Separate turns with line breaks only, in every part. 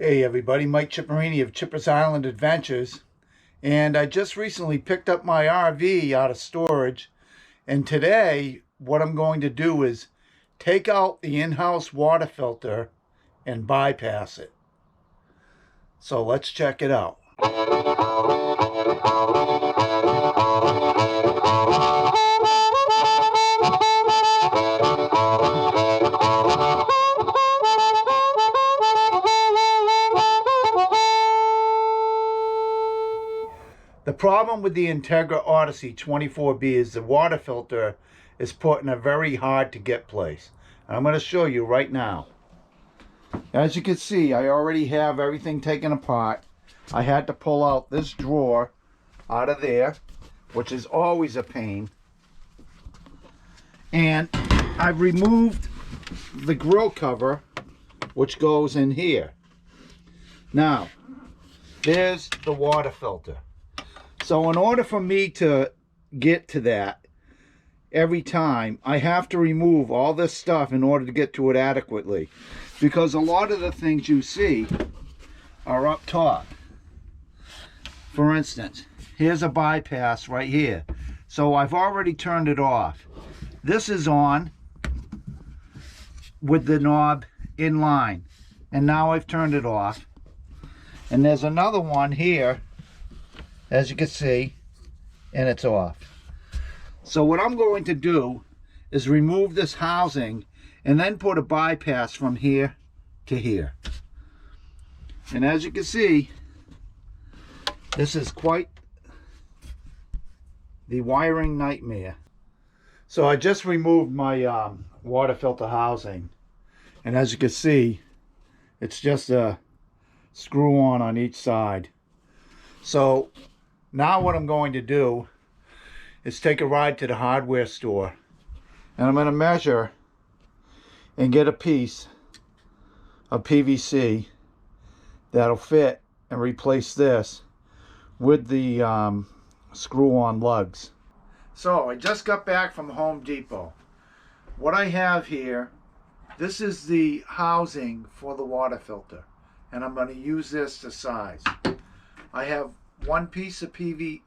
Hey everybody, Mike Chipperini of Chipper's Island Adventures, and I just recently picked up my RV out of storage, and today what I'm going to do is take out the in-house water filter and bypass it. So let's check it out. The problem with the Entegra Odyssey 24B is the water filter is put in a very hard to get place. And I'm going to show you right now. As you can see, I already have everything taken apart. I had to pull out this drawer out of there, which is always a pain. And I've removed the grill cover, which goes in here. Now, there's the water filter. So in order for me to get to that every time, I have to remove all this stuff in order to get to it adequately. Because a lot of the things you see are up top. For instance, here's a bypass right here. So I've already turned it off. This is on with the knob in line. And now I've turned it off. And there's another one here, as you can see, and it's off. So what I'm going to do is remove this housing and then put a bypass from here to here. And as you can see, this is quite the wiring nightmare. So I just removed my water filter housing, and as you can see, it's just a screw on each side. So now what I'm going to do is take a ride to the hardware store, and I'm going to measure and get a piece of PVC that'll fit and replace this with the screw-on lugs. So I just got back from Home Depot. What I have here, this is the housing for the water filter, and I'm going to use this to size. I have one piece of PEX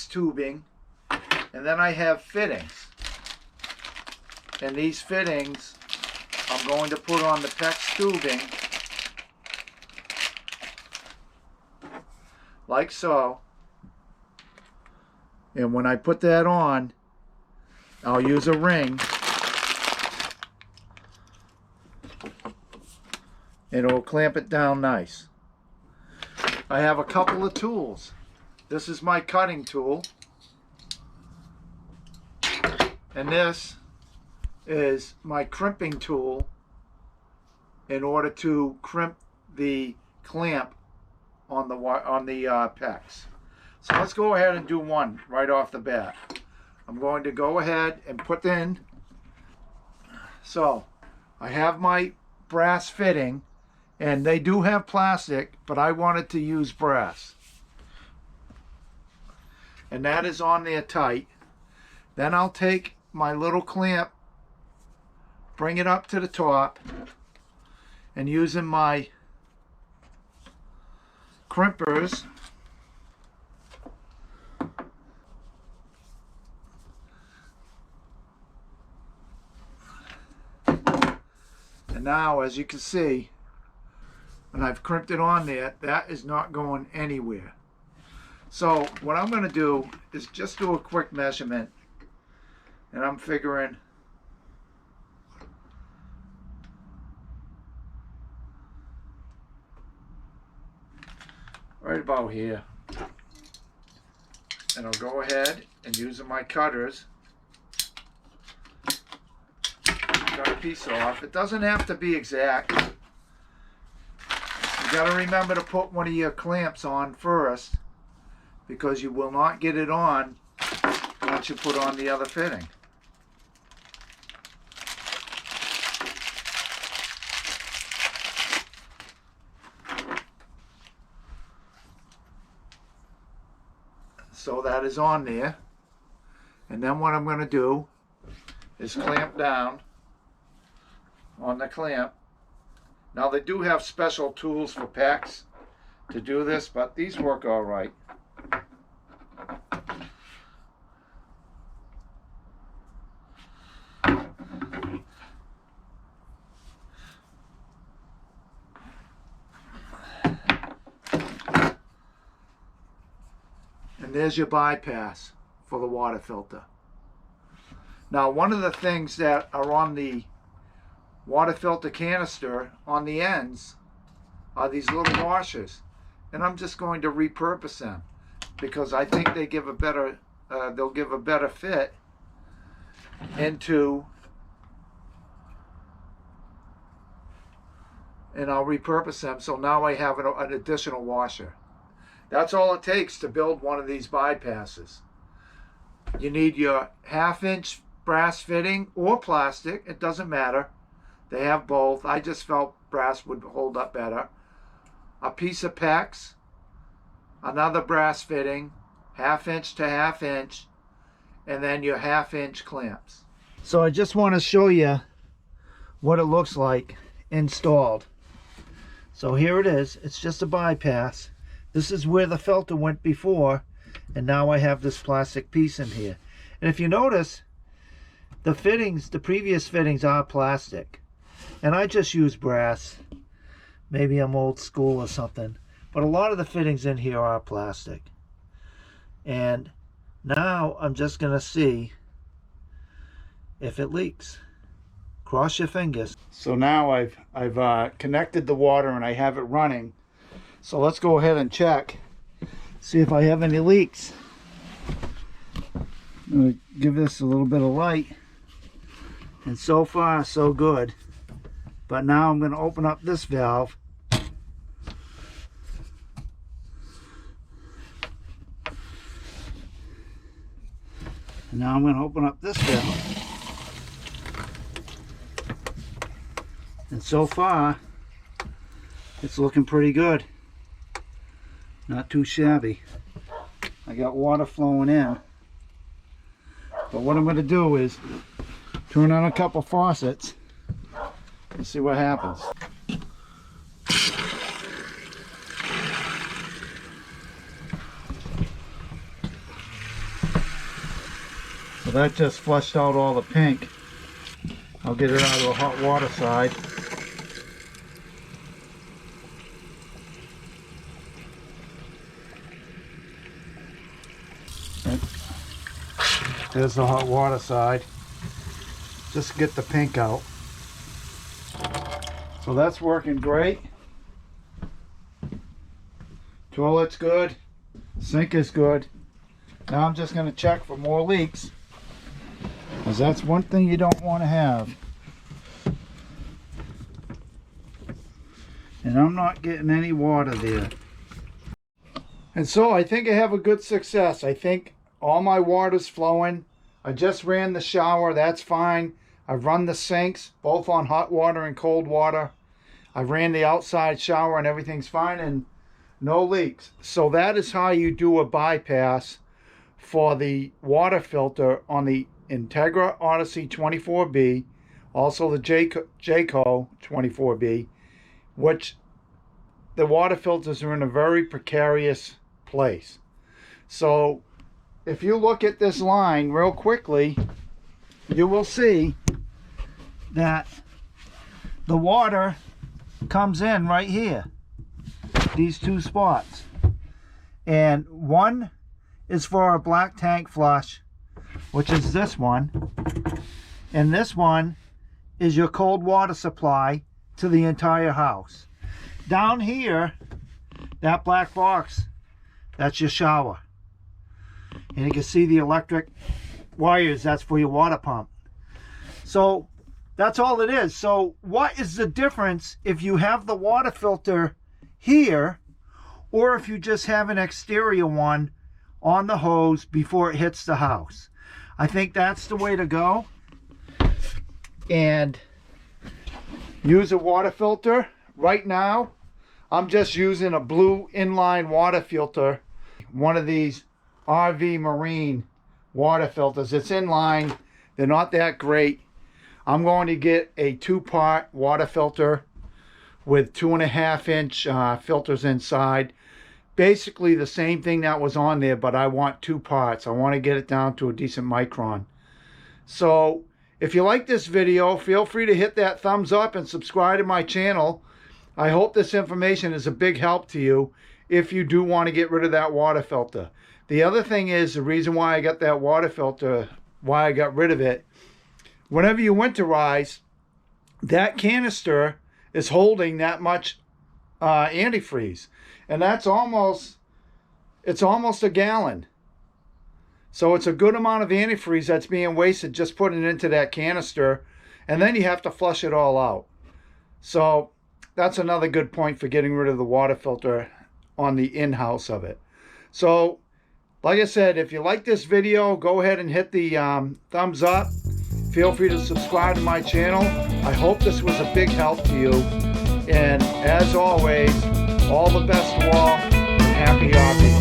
tubing, and then I have fittings, and these fittings I'm going to put on the PEX tubing like so, and when I put that on, I'll use a ring. It'll clamp it down nice. I have a couple of tools. This is my cutting tool, and this is my crimping tool in order to crimp the clamp on the PEX. So let's go ahead and do one right off the bat. I'm going to go ahead and put in. So I have my brass fitting, and they do have plastic, but I wanted to use brass. And that is on there tight. Then I'll take my little clamp, bring it up to the top, and using my crimpers, and now as you can see, and I've crimped it on there, that is not going anywhere. So what I'm going to do is just do a quick measurement, and I'm figuring right about here, and I'll go ahead and using my cutters cut a piece off. It doesn't have to be exact. You got to remember to put one of your clamps on first, because you will not get it on once you put on the other fitting. So that is on there. And then what I'm going to do is clamp down on the clamp. Now they do have special tools for PEX to do this, but these work all right. And there's your bypass for the water filter. Now, one of the things that are on the water filter canister on the ends are these little washers. And I'm just going to repurpose them because I think they give a better, they'll give a better fit into, and I'll repurpose them. So now I have an additional washer. That's all it takes to build one of these bypasses. You need your 1/2-inch brass fitting or plastic. It doesn't matter. They have both. I just felt brass would hold up better. A piece of PEX, another brass fitting, 1/2-inch to 1/2-inch, and then your 1/2-inch clamps. So I just want to show you what it looks like installed. So here it is. It's just a bypass. This is where the filter went before, and now I have this plastic piece in here. And if you notice, the fittings, the previous fittings are plastic. And I just use brass. Maybe I'm old school or something. But a lot of the fittings in here are plastic. And now I'm just going to see if it leaks. Cross your fingers. So now I've connected the water and I have it running. So let's go ahead and check, see if I have any leaks. I'm going to give this a little bit of light. And so far, so good. But now I'm going to open up this valve. And now I'm going to open up this valve. And so far, it's looking pretty good. Not too shabby. I got water flowing in. But what I'm going to do is turn on a couple faucets and see what happens. So that just flushed out all the pink. I'll get it out of the hot water side. There's the hot water side. Just get the pink out. So that's working great. Toilet's good. Sink is good. Now I'm just going to check for more leaks, because that's one thing you don't want to have. And I'm not getting any water there. And so I think I have a good success. I think all my water's flowing. I just ran the shower, that's fine. I've run the sinks, both on hot water and cold water. I ran the outside shower and everything's fine and no leaks. So that is how you do a bypass for the water filter on the Entegra Odyssey 24B, also the Jayco 24B, which the water filters are in a very precarious place. So if you look at this line real quickly, you will see that the water comes in right here, these two spots. And one is for a black tank flush, which is this one. And this one is your cold water supply to the entire house. Down here, that black box, that's your shower. And you can see the electric wires, that's for your water pump. So that's all it is. So what is the difference if you have the water filter here, or if you just have an exterior one on the hose before it hits the house? I think that's the way to go. And use a water filter. Right now, I'm just using a blue inline water filter, one of these RV Marine water filters. It's inline. They're not that great. I'm going to get a 2-part water filter, with 2.5-inch filters inside. Basically the same thing that was on there, but I want 2 parts. I want to get it down to a decent micron. So if you like this video, feel free to hit that thumbs up and subscribe to my channel. I hope this information is a big help to you if you do want to get rid of that water filter. The other thing is, the reason why I got that water filter, why I got rid of it, whenever you winterize, that canister is holding that much antifreeze. And that's almost a gallon. So it's a good amount of antifreeze that's being wasted just putting it into that canister, and then you have to flush it all out. So that's another good point for getting rid of the water filter on the in-house of it. So like I said, if you like this video, go ahead and hit the thumbs up. Feel free to subscribe to my channel. I hope this was a big help to you. And as always, all the best to all, and happy hobby.